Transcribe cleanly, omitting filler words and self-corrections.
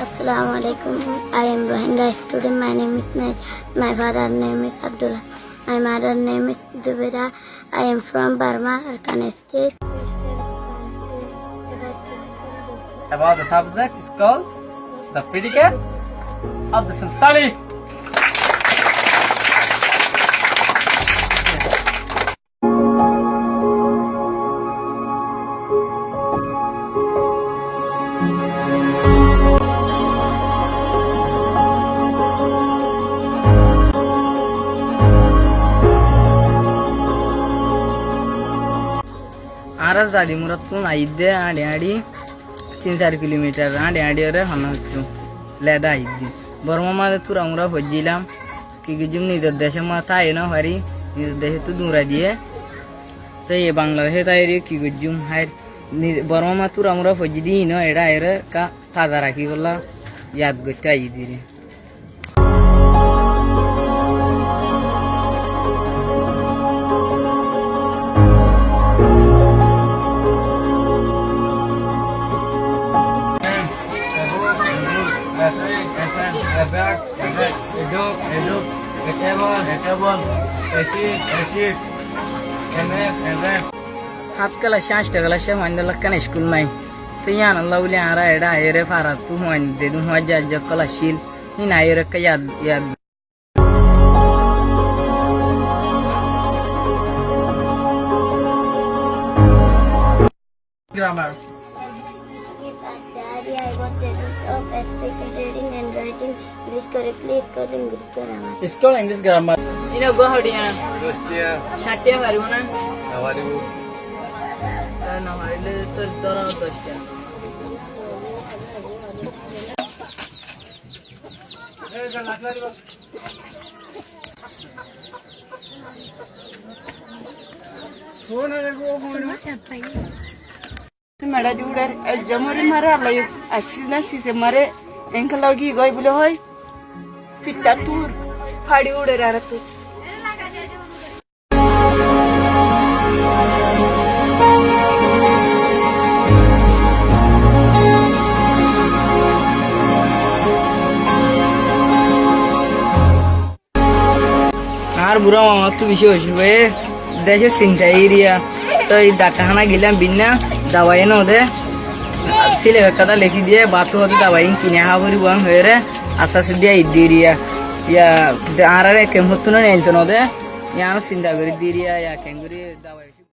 Assalamu alaikum. I am Rohingya student. My name is Nail. My father name is Abdullah. My mother name is Zubira. I am from Burma, Arkan State. About the subject is called the predicate of the sentence. Study. आरस जाली मुरातून आइदे आडी आडी 3-4 kilometre आडी आडी रे हनतु लेदा आइदे Burma मादे तुरा मुरा होजिलाम कि गिजुम नि देश मा ताय न हरी नि देश तु दुरा दिए तो ये बांग्लादेश तायरी कि गिजुम हाय बर्मा मा तुरा मुरा होजिदी न एडा एरे का ताजा राखी बोला याद गते आइदे रे हाथ कला शांत कला शे मांडे लक्कन स्कूल में तो यहाँ न लाउले आरा एडा एरे फारा तू मांडे दू हुआ जज कला शील ही ना एरे का याद grammar Daddy, I got the root of speaking, reading and writing English correctly. School English grammar. School English grammar. You know, go how do you? Rustia. Shatya, how are you? How are you? No, I live to Dora Rustia. Mada juder jamori mara lais ashilna sise mare enkalogi goi bule hoy fitta tur phadi ude raratu আর বুড়া মামা তো বেশি হইছে দেশের চিন্তা area তো এই ডাক্তারখানা গেলাম বিনা दवाई न दे सिले कदा लेखी दिए बात होती दवाई किने हावरी बुआं हेरे आसा से दिया इदिरिया या आरारे केम होतुनो नेलतो न दे यान सिंदा गरी दिरिया या केंगुरी दवाई